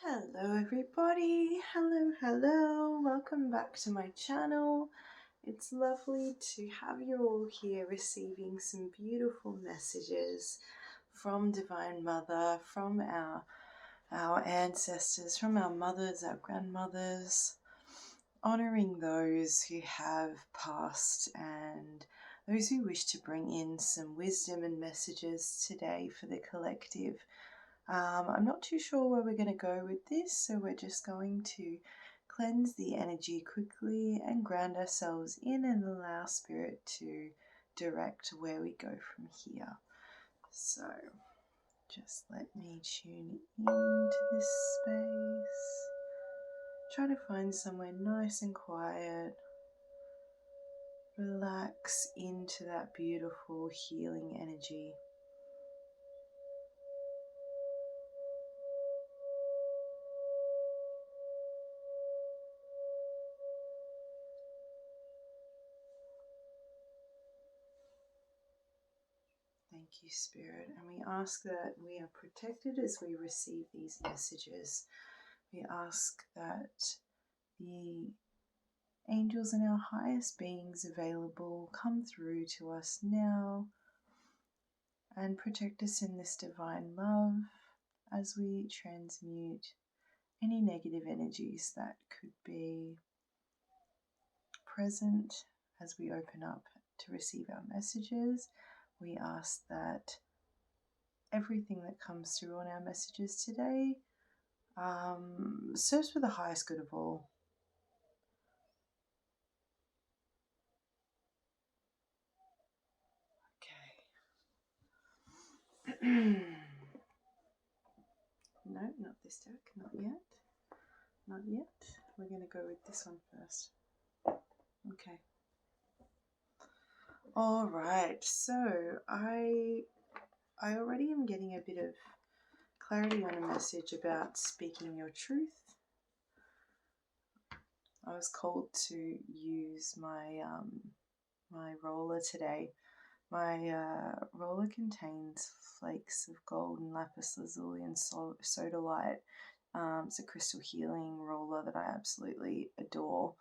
Hello everybody, hello, welcome back to my channel. It's lovely to have you all here receiving some beautiful messages from Divine Mother, from our ancestors, from our mothers, our grandmothers, honouring those who have passed and those who wish to bring in some wisdom and messages today for the collective. I'm not too sure where we're going to go with this, so we're just going to cleanse the energy quickly and ground ourselves in and allow Spirit to direct where we go from here. So just let me tune into this space. Try to find somewhere nice and quiet. Relax into that beautiful healing energy. Thank you, Spirit. And we ask that we are protected as we receive these messages. We ask that the angels and our highest beings available come through to us now and protect us in this divine love as we transmute any negative energies that could be present as we open up to receive our messages. We ask that everything that comes through on our messages today serves for the highest good of all. Okay. No, not this deck. Not yet. Not yet. We're going to go with this one first. Okay. All right. So I already am getting a bit of clarity on a message about speaking your truth. I was called to use my my roller today. My roller contains flakes of gold and lapis lazuli and sodalite. It's a crystal healing roller that I absolutely adore.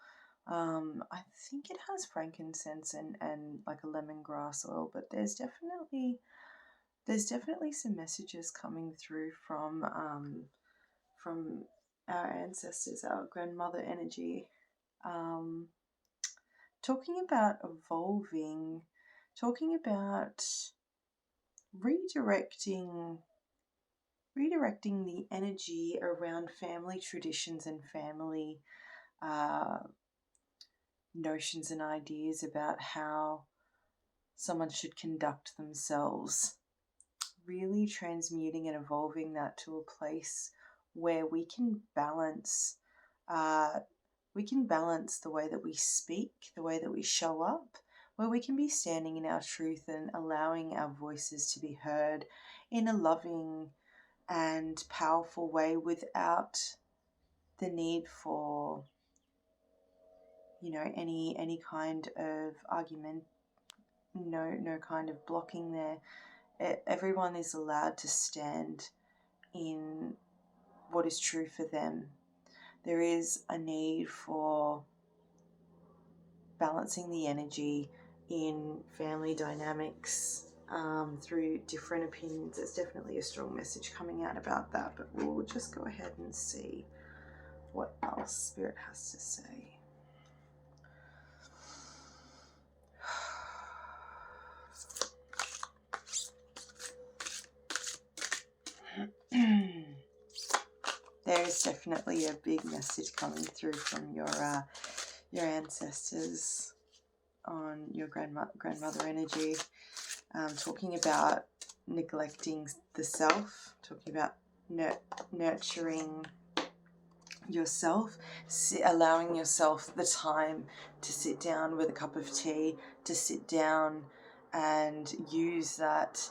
I think it has frankincense and like a lemongrass oil, but there's definitely some messages coming through from our ancestors, our grandmother energy, talking about evolving, talking about redirecting the energy around family traditions and family notions and ideas about how someone should conduct themselves. Really transmuting and evolving that to a place where we can balance the way that we speak, the way that we show up, where we can be standing in our truth and allowing our voices to be heard in a loving and powerful way without the need for, any kind of argument, no kind of blocking there. Everyone is allowed to stand in what is true for them. There is a need for balancing the energy in family dynamics through different opinions. There's definitely a strong message coming out about that, but we'll just go ahead and see what else Spirit has to say. There is definitely a big message coming through from your ancestors on your grandmother energy, talking about neglecting the self, talking about nurturing yourself, allowing yourself the time to sit down with a cup of tea, to sit down and use that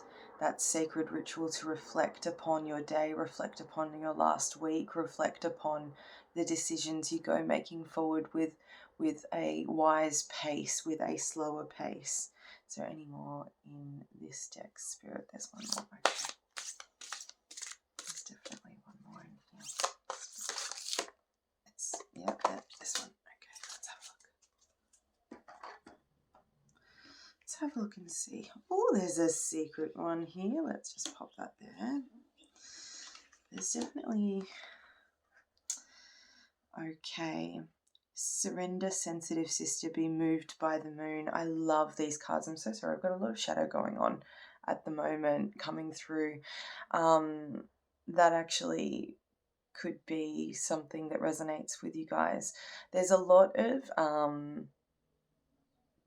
sacred ritual to reflect upon your day, reflect upon your last week, reflect upon the decisions you go making forward with a wise pace, with a slower pace. Is there any more in this deck, Spirit? There's one more. Okay. There's definitely one more in here. have a look and see. Oh, there's a secret one here. Let's just pop that there. There's definitely... Okay. Surrender, sensitive sister, be moved by the moon. I love these cards. I'm so sorry. I've got a lot of shadow going on at the moment coming through. That actually could be something that resonates with you guys. There's a lot of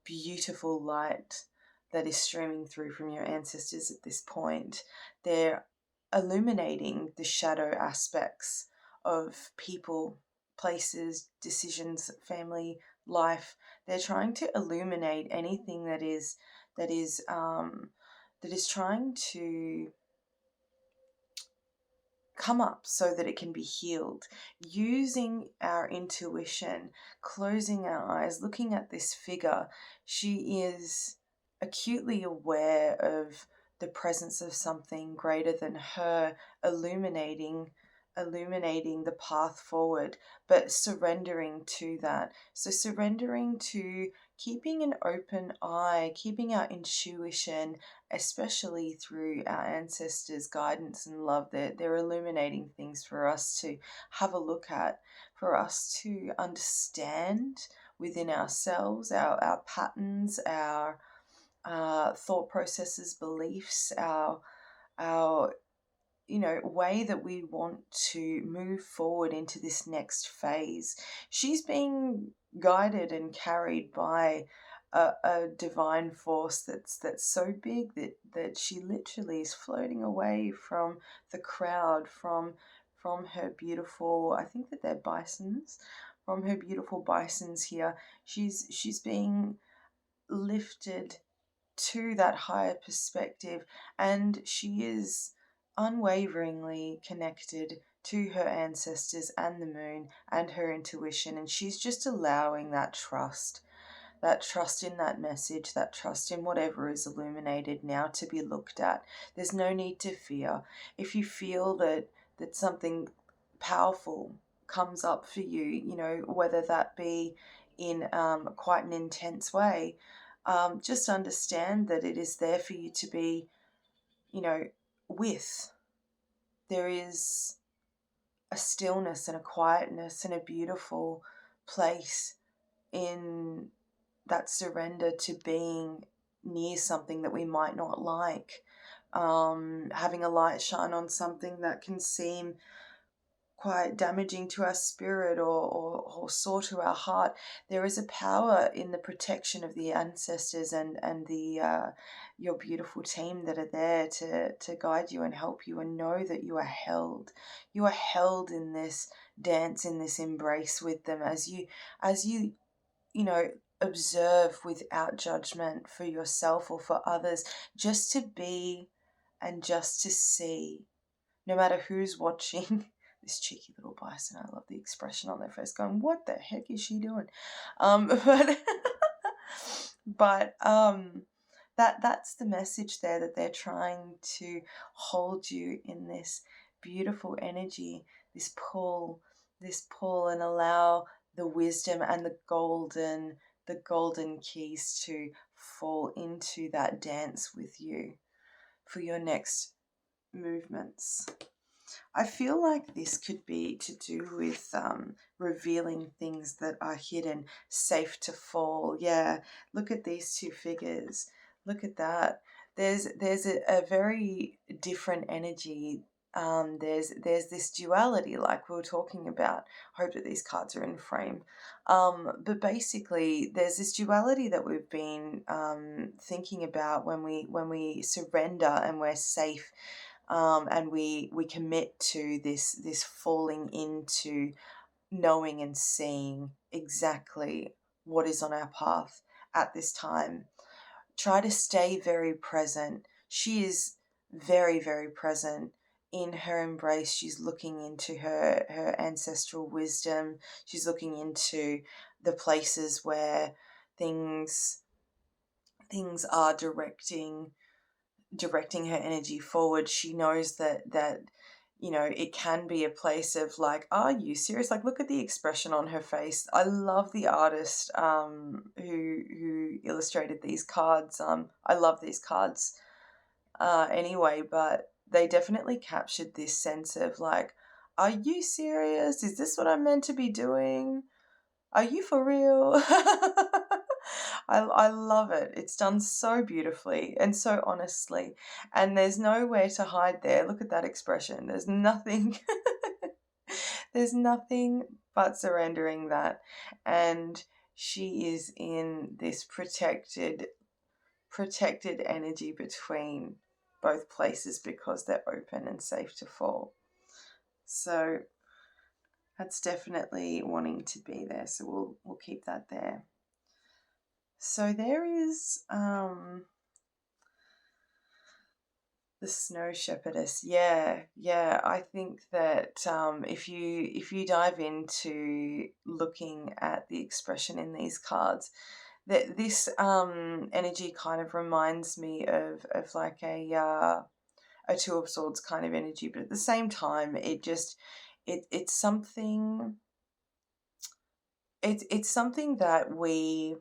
beautiful light that is streaming through from your ancestors at this point. They're illuminating the shadow aspects of people, places, decisions, family, life. They're trying to illuminate anything that is trying to come up so that it can be healed. Using our intuition, closing our eyes, looking at this figure, she is acutely aware of the presence of something greater than her, illuminating the path forward, but surrendering to that. So surrendering to keeping an open eye, keeping our intuition, especially through our ancestors' guidance and love. They're illuminating things for us to have a look at, for us to understand within ourselves, our patterns, our thought processes, beliefs, our way that we want to move forward into this next phase. She's being guided and carried by a divine force that's so big that she literally is floating away from the crowd, from her beautiful, I think that they're bisons, from her beautiful bisons here. She's being lifted to that higher perspective, and she is unwaveringly connected to her ancestors and the moon and her intuition, and she's just allowing that trust in that message, that trust in whatever is illuminated now to be looked at. There's no need to fear. If you feel that something powerful comes up for you, whether that be in quite an intense way, just understand that it is there for you to be, with. There is a stillness and a quietness and a beautiful place in that surrender to being near something that we might not like. Having a light shine on something that can seem quite damaging to our spirit or sore to our heart. There is a power in the protection of the ancestors and the your beautiful team that are there to guide you and help you, and know that you are held. You are held in this dance, in this embrace with them, as you observe without judgment for yourself or for others, just to be and just to see, no matter who's watching. This cheeky little bison, I love the expression on their face, going, what the heck is she doing? That's the message there, that they're trying to hold you in this beautiful energy, this pull, and allow the wisdom and the golden keys to fall into that dance with you for your next movements. I feel like this could be to do with revealing things that are hidden, safe to fall. Yeah, look at these two figures. Look at that. There's a very different energy. There's this duality, like we were talking about. I hope that these cards are in frame. But basically, there's this duality that we've been thinking about when we surrender and we're safe. And we commit to this falling into knowing and seeing exactly what is on our path at this time. Try to stay very present. She is very, very present in her embrace. She's looking into her ancestral wisdom. She's looking into the places where things are directing her energy forward. She knows that you know, it can be a place of like, are you serious? Like, look at the expression on her face. I love the artist who illustrated these cards. I love these cards anyway, but they definitely captured this sense of like, are you serious? Is this what I'm meant to be doing? Are you for real? I love it. It's done so beautifully and so honestly, and there's nowhere to hide there. Look at that expression. There's nothing, there's nothing but surrendering that. And she is in this protected energy between both places because they're open and safe to fall. So that's definitely wanting to be there. So we'll keep that there. So there is the snow shepherdess. Yeah. I think that if you dive into looking at the expression in these cards, that this energy kind of reminds me of like a Two of Swords kind of energy, but at the same time, it's something. It's something that we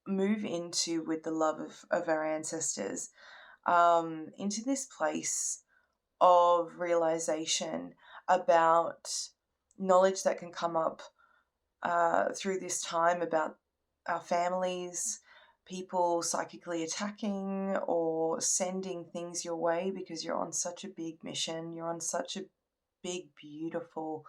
move into with the love of our ancestors, into this place of realization about knowledge that can come up through this time about our families, people psychically attacking or sending things your way because you're on such a big mission, you're on such a big, beautiful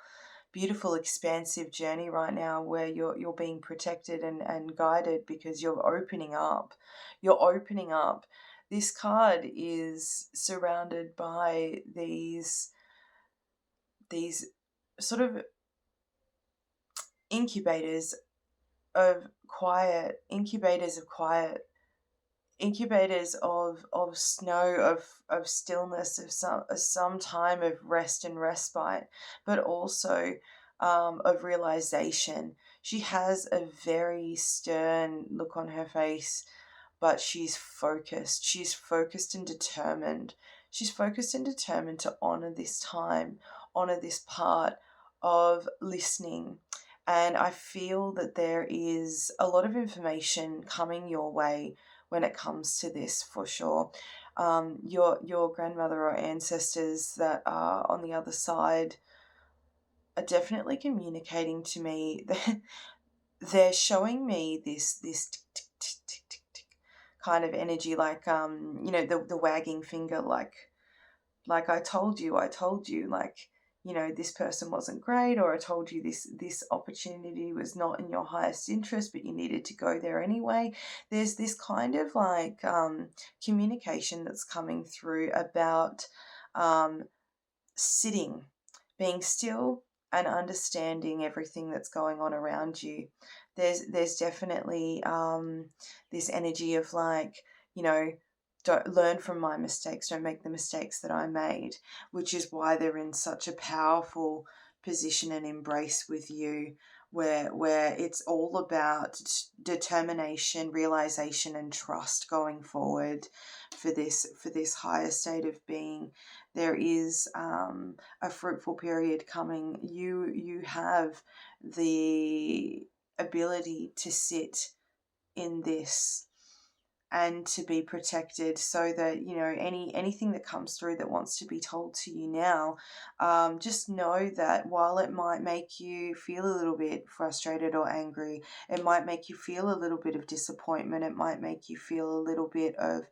expansive journey right now where you're being protected and guided because you're opening up. This card is surrounded by these sort of incubators of quiet, incubators of snow, of stillness, of some time of rest and respite, but also of realization. She has a very stern look on her face, but she's focused. She's focused and determined. She's focused and determined to honor this time, honor this part of listening. And I feel that there is a lot of information coming your way when it comes to this, for sure. Your grandmother or ancestors that are on the other side are definitely communicating to me. They're showing me this tick, tick, tick, tick, tick, tick kind of energy, like you know, the wagging finger, like I told you, like, you know, this person wasn't great, or I told you this opportunity was not in your highest interest, but you needed to go there anyway. There's this kind of like communication that's coming through about sitting, being still and understanding everything that's going on around you. There's definitely this energy of like, you know, don't learn from my mistakes, don't make the mistakes that I made, which is why they're in such a powerful position and embrace with you, where it's all about determination, realization, and trust going forward for this higher state of being. There is a fruitful period coming. You have the ability to sit in this and to be protected, so that, you know, anything that comes through that wants to be told to you now, just know that while it might make you feel a little bit frustrated or angry, it might make you feel a little bit of disappointment, it might make you feel a little bit of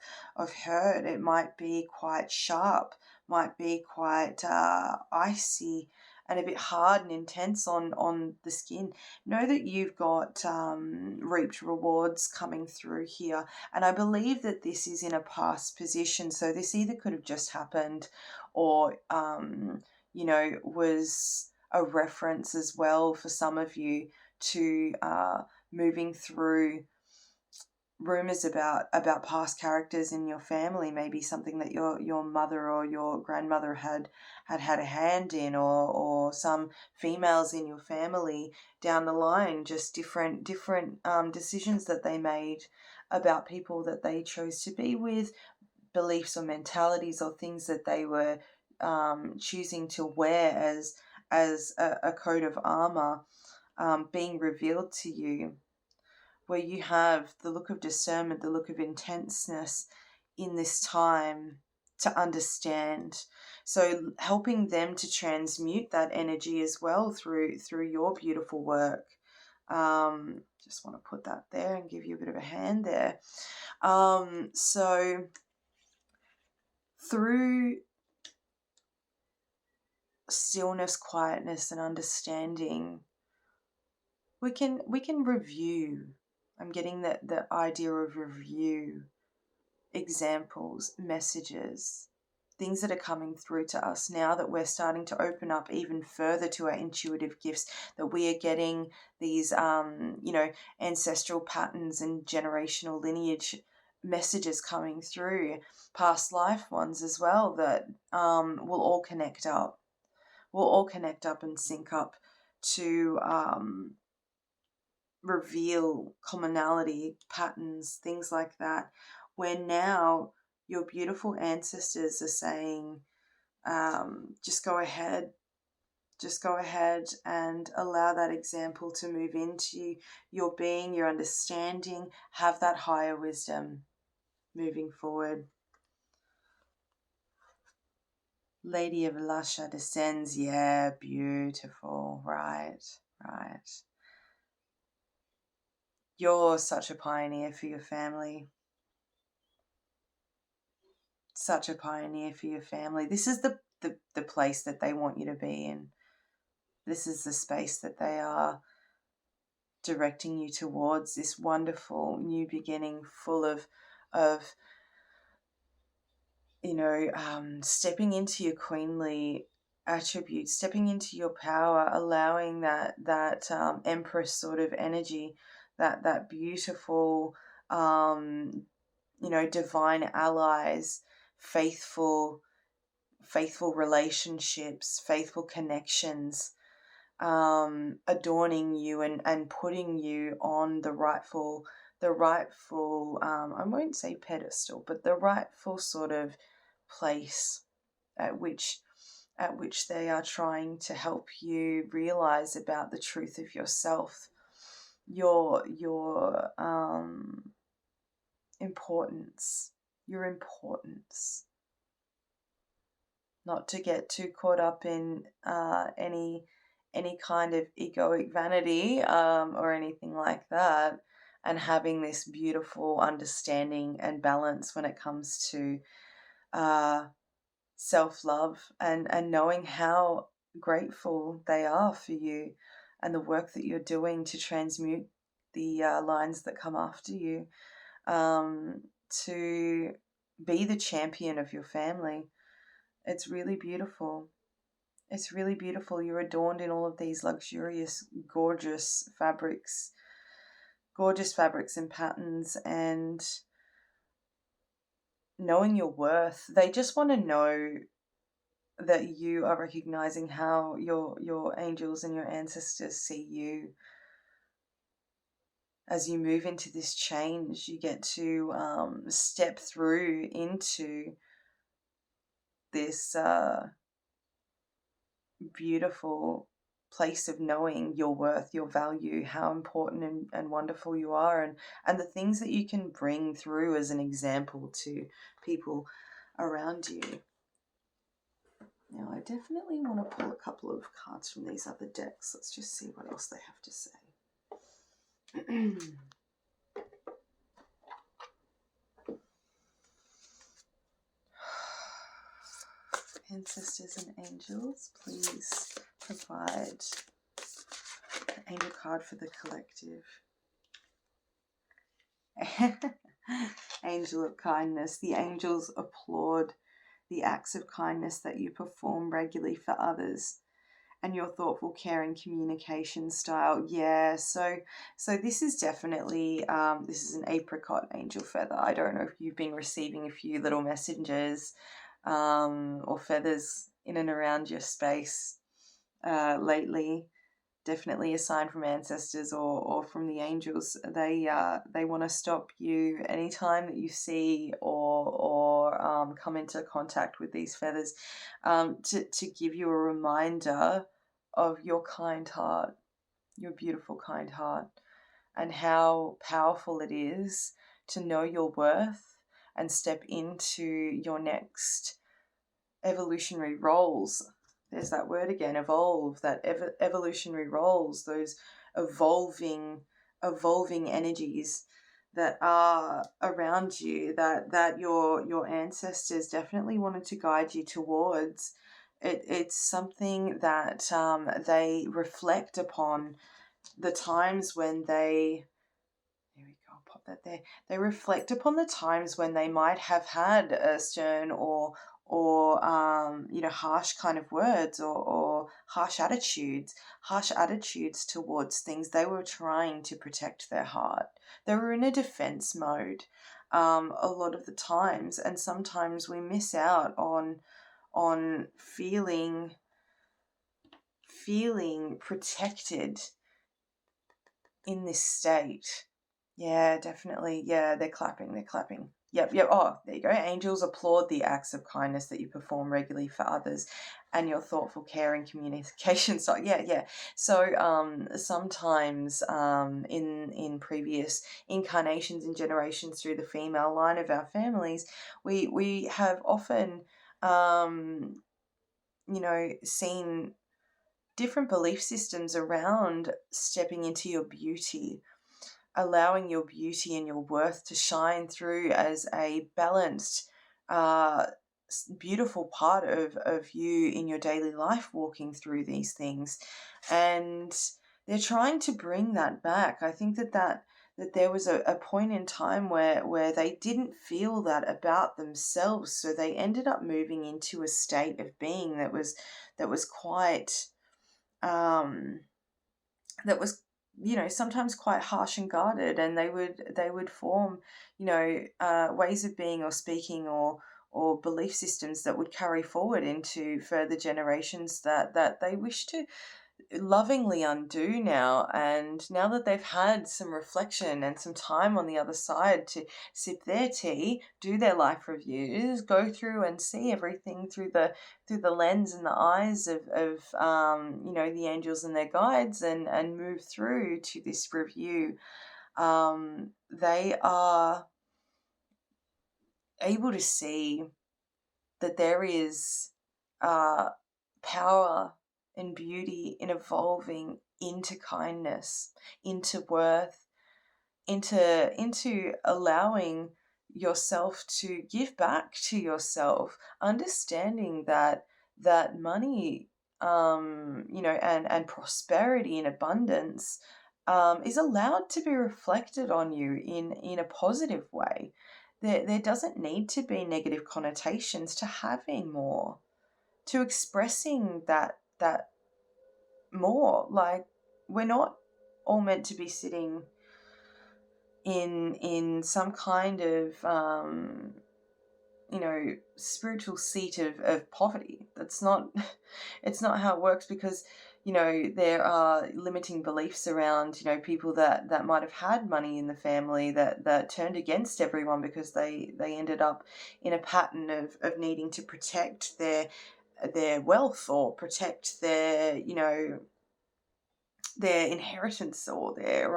hurt, it might be quite sharp, might be quite icy and a bit hard and intense on the skin. Know that you've got reaped rewards coming through here. And I believe that this is in a past position. So this either could have just happened, or, you know, was a reference as well for some of you to moving through rumors about past characters in your family, maybe something that your mother or your grandmother had a hand in, or some females in your family down the line, just different decisions that they made about people that they chose to be with, beliefs or mentalities or things that they were choosing to wear as a coat of armor being revealed to you, where you have the look of discernment, the look of intenseness in this time to understand. So helping them to transmute that energy as well through your beautiful work. Just want to put that there and give you a bit of a hand there. So through stillness, quietness, and understanding, we can review. I'm getting the idea of review, examples, messages, things that are coming through to us now that we're starting to open up even further to our intuitive gifts, that we are getting these ancestral patterns and generational lineage messages coming through, past life ones as well, that will all connect up. We'll all connect up and sync up to reveal commonality, patterns, things like that, where now your beautiful ancestors are saying, just go ahead and allow that example to move into your being, your understanding, have that higher wisdom moving forward. Lady of Lasha descends. Yeah, beautiful. Right. You're such a pioneer for your family. Such a pioneer for your family. This is the place that they want you to be in. This is the space that they are directing you towards, this wonderful new beginning full of stepping into your queenly attributes, stepping into your power, allowing that empress sort of energy, that beautiful divine allies, faithful relationships, faithful connections, adorning you and putting you on the rightful I won't say pedestal, but the rightful sort of place at which they are trying to help you realize about the truth of yourself, your importance, not to get too caught up in any kind of egoic vanity or anything like that, and having this beautiful understanding and balance when it comes to self-love and knowing how grateful they are for you and the work that you're doing to transmute the lines that come after you, to be the champion of your family. It's really beautiful. It's really beautiful. You're adorned in all of these luxurious, gorgeous fabrics and patterns, and knowing your worth. They just want to know that you are recognizing how your angels and your ancestors see you. As you move into this change, you get to step through into this beautiful place of knowing your worth, your value, how important and wonderful you are, and the things that you can bring through as an example to people around you. Now, I definitely want to pull a couple of cards from these other decks. Let's just see what else they have to say. Ancestors and angels, please provide an angel card for the collective. Angel of kindness. The angels applaud the acts of kindness that you perform regularly for others and your thoughtful, caring communication style. Yeah, so this is definitely, this is an apricot angel feather. I don't know if you've been receiving a few little messengers or feathers in and around your space lately. definitely a sign from ancestors or from the angels. They want to stop you anytime that you see or come into contact with these feathers, to give you a reminder of your kind heart, your beautiful kind heart, and how powerful it is to know your worth and step into your next evolutionary roles. There's that word again, evolve, that evolutionary roles, those evolving energies that are around you, that your ancestors definitely wanted to guide you towards. It's something that they reflect upon the times when there we go, I'll pop that there. They reflect upon the times when they might have had a stern or harsh kind of words or harsh attitudes towards things. They were trying to protect their heart. They were in a defense mode a lot of the times, and sometimes we miss out on feeling protected in this state. Yeah, definitely. Yeah, they're clapping. Yep. Oh, there you go. Angels applaud the acts of kindness that you perform regularly for others and your thoughtful care and communication. So yeah. So sometimes in previous incarnations and generations through the female line of our families, we have often seen different belief systems around stepping into your beauty, allowing your beauty and your worth to shine through as a balanced, beautiful part of you in your daily life, walking through these things. And they're trying to bring that back. I think that there was a point in time where they didn't feel that about themselves, so they ended up moving into a state of being that was quite that was sometimes quite harsh and guarded, and they would form ways of being or speaking or belief systems that would carry forward into further generations that they wish to lovingly undo now. And now that they've had some reflection and some time on the other side to sip their tea, do their life reviews, go through and see everything through the lens and the eyes of the angels and their guides, and move through to this review, they are able to see that there is power and beauty in evolving into kindness, into worth, into allowing yourself to give back to yourself, understanding that money, and prosperity and abundance is allowed to be reflected on you in a positive way. There doesn't need to be negative connotations to having more, to expressing that more. Like, we're not all meant to be sitting in some kind of spiritual seat of poverty. That's not it's not how it works, because there are limiting beliefs around people that might have had money in the family that turned against everyone because they ended up in a pattern of needing to protect their wealth or protect their their inheritance or their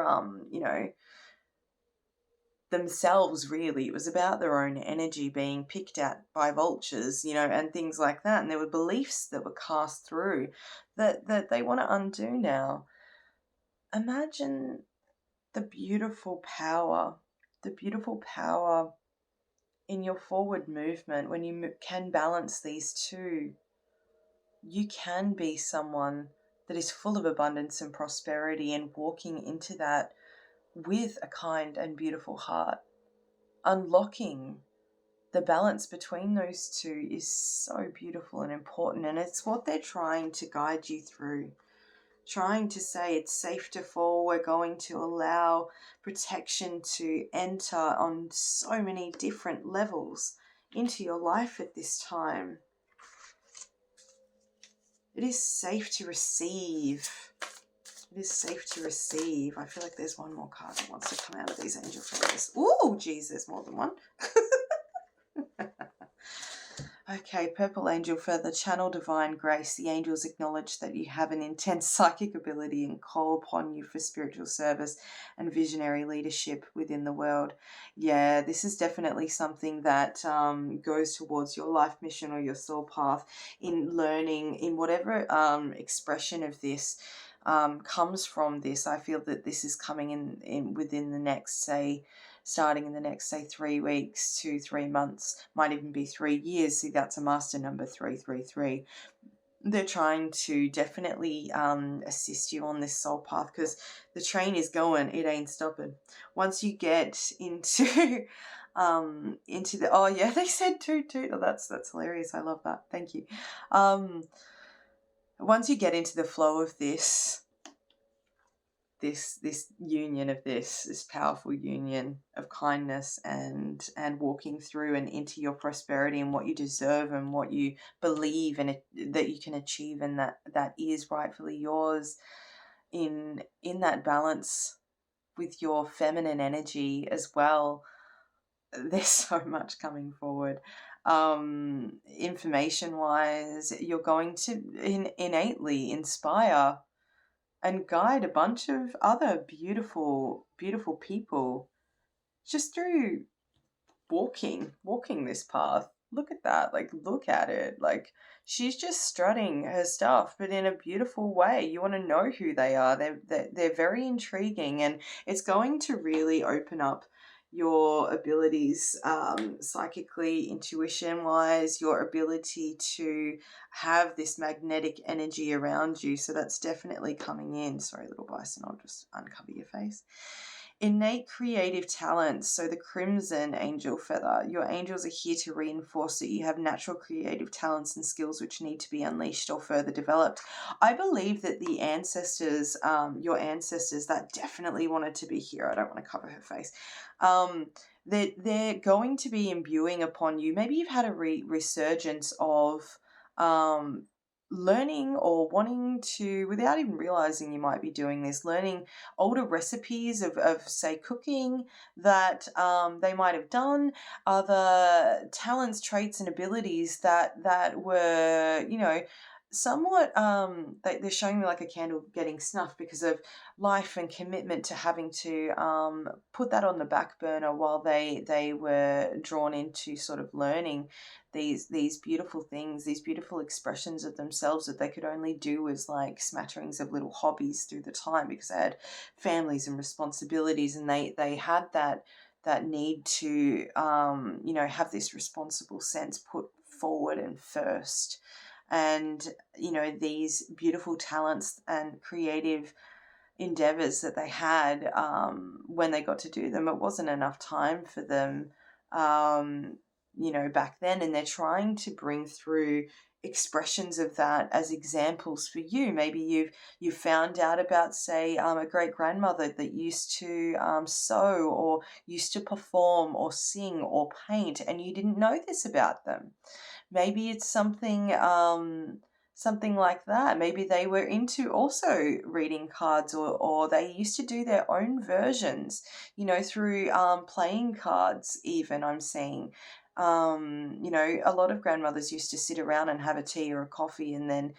themselves. Really, it was about their own energy being picked at by vultures, and things like that. And there were beliefs that were cast through that they want to undo now. Imagine the beautiful power in your forward movement when you can balance these two. You can be someone that is full of abundance and prosperity, and walking into that with a kind and beautiful heart. Unlocking the balance between those two is so beautiful and important, and it's what they're trying to guide you through. Trying to say it's safe to fall. We're going to allow protection to enter on so many different levels into your life at this time. It is safe to receive. It is safe to receive. I feel like there's one more card that wants to come out of these angel feathers. Ooh, geez, there's more than one. Okay, purple angel feather, channel divine grace. The angels acknowledge that you have an intense psychic ability and call upon you for spiritual service and visionary leadership within the world. Yeah, this is definitely something that goes towards your life mission or your soul path in learning, in whatever expression of this comes from this. I feel that this is coming in within the next, say, starting in the next, say, 3 weeks to 3 months, might even be 3 years. See, that's a master number 333. They're trying to definitely assist you on this soul path, because the train is going, it ain't stopping. Once you get into into the, oh yeah, they said toot toot. Oh, that's hilarious. I love that. Thank you. Once you get into the flow of this union of this powerful union of kindness and walking through and into your prosperity and what you deserve and what you believe and that you can achieve, and that is rightfully yours, in that balance with your feminine energy as well. There's so much coming forward. Information wise, you're going to innately inspire and guide a bunch of other beautiful, beautiful people just through walking this path. Look at that. Like, look at it. Like, she's just strutting her stuff, but in a beautiful way. You want to know who they are. They're very intriguing, and it's going to really open up your abilities psychically, intuition wise, your ability to have this magnetic energy around you. So that's definitely coming in. Sorry, little bison, I'll just uncover your face. Innate creative talents. So the crimson angel feather. Your angels are here to reinforce that you have natural creative talents and skills which need to be unleashed or further developed. I believe that the ancestors, your ancestors that definitely wanted to be here, I don't want to cover her face, they're going to be imbuing upon you. Maybe you've had a resurgence of learning or wanting to, without even realizing you might be doing this, learning older recipes of say, cooking that they might have done, other talents, traits, and abilities that were, somewhat they're showing me like a candle getting snuffed because of life and commitment to having to put that on the back burner while they were drawn into sort of learning these beautiful things, these beautiful expressions of themselves that they could only do as like smatterings of little hobbies through the time, because they had families and responsibilities, and they had that need to have this responsible sense put forward and first. And these beautiful talents and creative endeavors that they had, when they got to do them, it wasn't enough time for them back then, and they're trying to bring through expressions of that as examples for you. Maybe you've found out about, say, a great grandmother that used to sew or used to perform or sing or paint, and you didn't know this about them. Maybe it's something like that. Maybe they were into also reading cards, or they used to do their own versions, through playing cards even, I'm seeing. A lot of grandmothers used to sit around and have a tea or a coffee, and then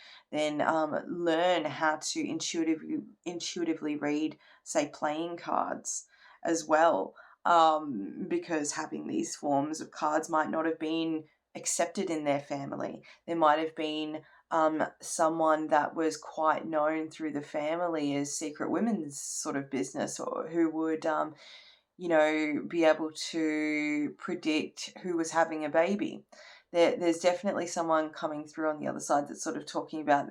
learn how to intuitively read, say, playing cards as well, because having these forms of cards might not have been accepted in their family. There might have been someone that was quite known through the family as secret women's sort of business, or who would be able to predict who was having a baby. There's definitely someone coming through on the other side that's sort of talking about,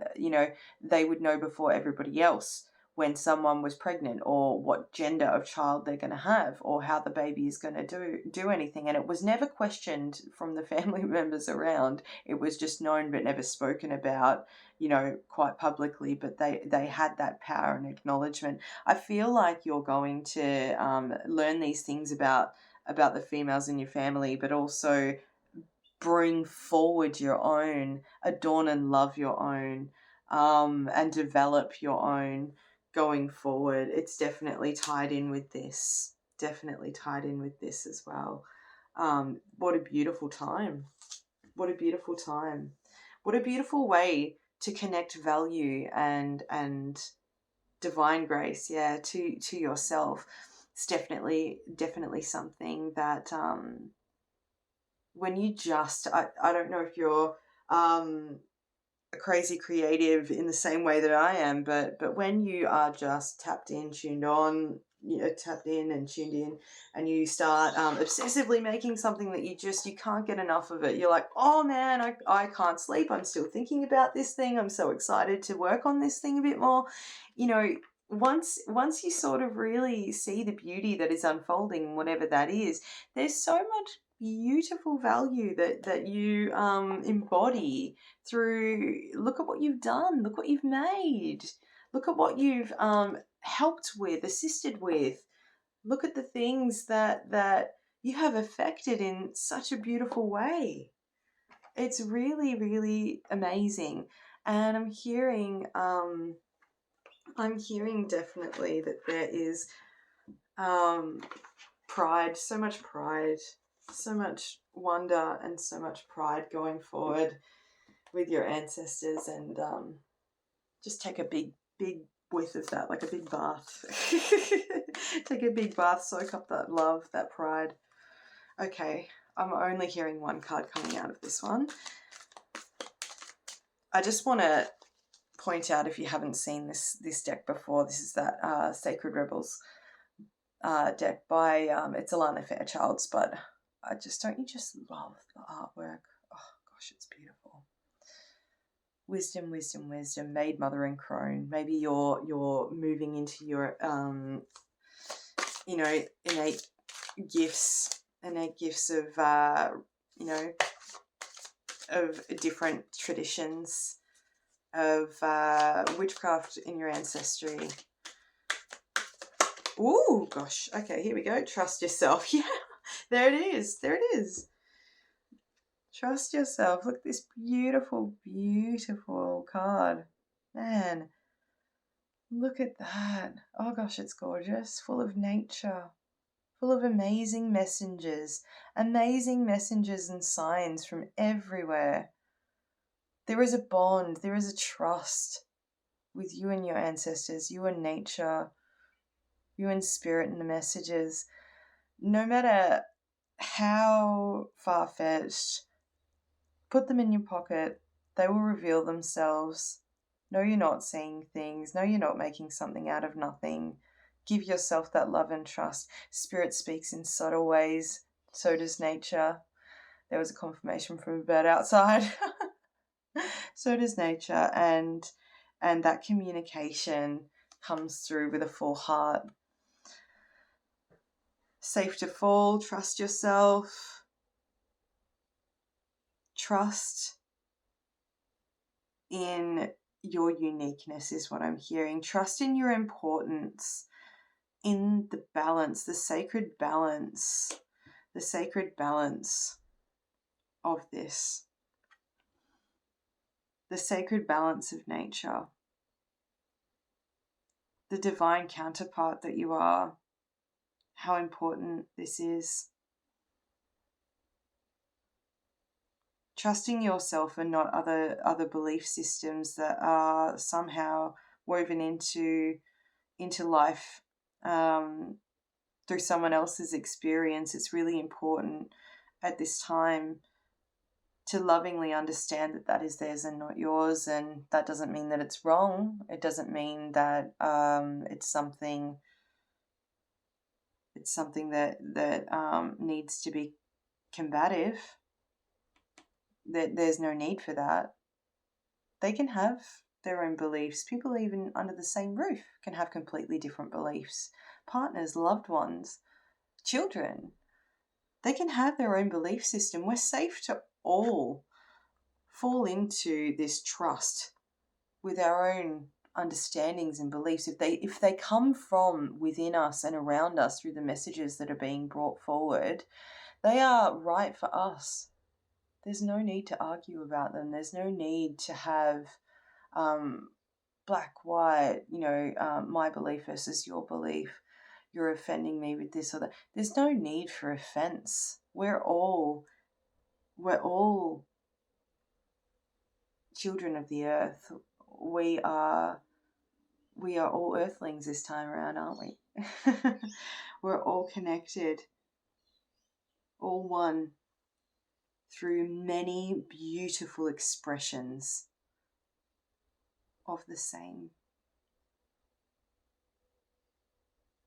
they would know before everybody else when someone was pregnant, or what gender of child they're going to have, or how the baby is going to do anything. And it was never questioned from the family members around. It was just known but never spoken about, quite publicly, but they had that power and acknowledgement. I feel like you're going to learn these things about the females in your family, but also bring forward your own, adorn and love your own, and develop your own going forward. It's definitely tied in with this. Definitely tied in with this as well. What a beautiful time. What a beautiful time. What a beautiful way to connect value and divine grace, yeah, to yourself. It's definitely something that when you just I don't know if you're a crazy creative in the same way that I am, but when you are just tapped in, tuned on, tapped in and tuned in, and you start obsessively making something that you can't get enough of it. You're like, oh man, I can't sleep. I'm still thinking about this thing. I'm so excited to work on this thing a bit more. You know, once you sort of really see the beauty that is unfolding, whatever that is, there's so much beautiful value that you embody through. Look at what you've done, look what you've made, look at what you've helped with, assisted with, look at the things that you have affected in such a beautiful way. It's really amazing. And I'm hearing definitely that there is pride, so much wonder and so much pride going forward with your ancestors. And just take a big whiff of that, like a big bath. Take a big bath, soak up that love, that pride. Okay, I'm only hearing one card coming out of this one. I just want to point out, if you haven't seen this deck before, this is that Sacred Rebels deck by it's Alana Fairchilds, but don't you just love the artwork? Oh gosh, it's beautiful. Wisdom, maid, mother, and crone. Maybe you're moving into your innate gifts of of different traditions of witchcraft in your ancestry. Ooh, gosh. Okay, here we go. Trust yourself. Yeah, there it is. Trust yourself. Look at this beautiful card. Man, look at that. Oh gosh, it's gorgeous. Full of nature. Full of amazing messengers and signs from everywhere. There is a bond, there is a trust with you and your ancestors, you and nature, you and spirit and the messages. No matter how far-fetched, put them in your pocket. They will reveal themselves. No, you're not seeing things. No, you're not making something out of nothing. Give yourself that love and trust. Spirit speaks in subtle ways. So does nature. There was a confirmation from a bird outside. So does nature. And that communication comes through with a full heart. Safe to fall. Trust yourself. Trust in your uniqueness is what I'm hearing. Trust in your importance, in the balance, the sacred balance of this, the sacred balance of nature, the divine counterpart that you are, how important this is. Trusting yourself and not other belief systems that are somehow woven into life through someone else's experience. It's really important at this time to lovingly understand that that is theirs and not yours, and that doesn't mean that it's wrong. It doesn't mean that it's something that needs to be combative. That there's no need for that. They can have their own beliefs. People even under the same roof can have completely different beliefs. Partners, loved ones, children, they can have their own belief system. We're safe to all fall into this trust with our own understandings and beliefs. If they come from within us and around us through the messages that are being brought forward, they are right for us. There's no need to argue about them. There's no need to have black, white, my belief versus your belief. You're offending me with this or that. There's no need for offense. We're all children of the earth. We are all earthlings this time around, aren't we? We're all connected, all one, through many beautiful expressions of the same.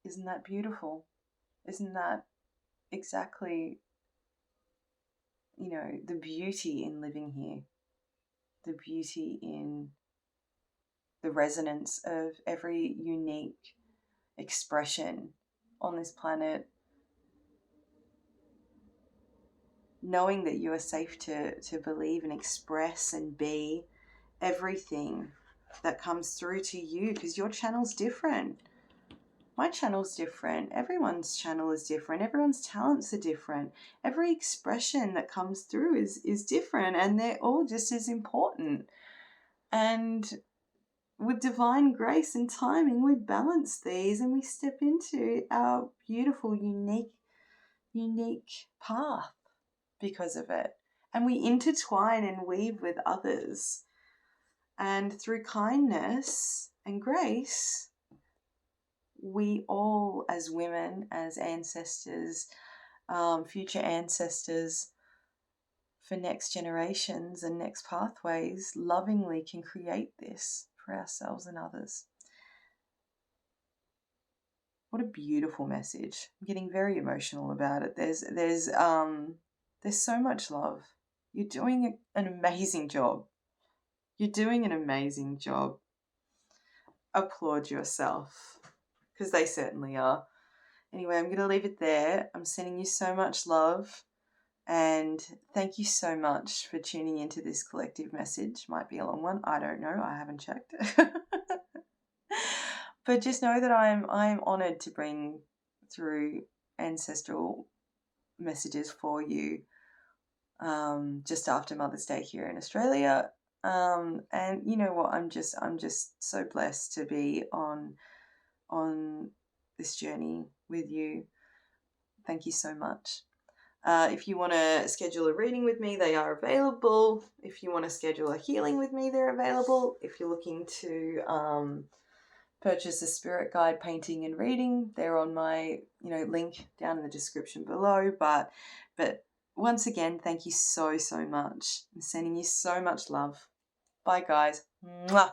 Isn't that beautiful? Isn't that exactly, the beauty in living here? The beauty in the resonance of every unique expression on this planet, knowing that you are safe to believe and express and be everything that comes through to you, because your channel's different. My channel's different. Everyone's channel is different. Everyone's talents are different. Every expression that comes through is different, and they're all just as important. And with divine grace and timing, we balance these and we step into our beautiful, unique path because of it. And we intertwine and weave with others. And through kindness and grace, we all, as women, as ancestors, future ancestors, for next generations and next pathways, lovingly can create this for ourselves and others. What a beautiful message. I'm getting very emotional about it. There's so much love. You're doing an amazing job. You're doing an amazing job. Applaud yourself, because they certainly are. Anyway, I'm going to leave it there. I'm sending you so much love, and thank you so much for tuning into this collective message. Might be a long one. I don't know. I haven't checked. But just know that I'm honoured to bring through ancestral messages for you just after Mother's Day here in Australia. And you know what? I'm just so blessed to be on this journey with you. Thank you so much. If you want to schedule a reading with me, they are available. If you want to schedule a healing with me, they're available. If you're looking to purchase a spirit guide painting and reading, they're on my link down in the description below. But once again, thank you so much. I'm sending you so much love. Bye guys. Mwah.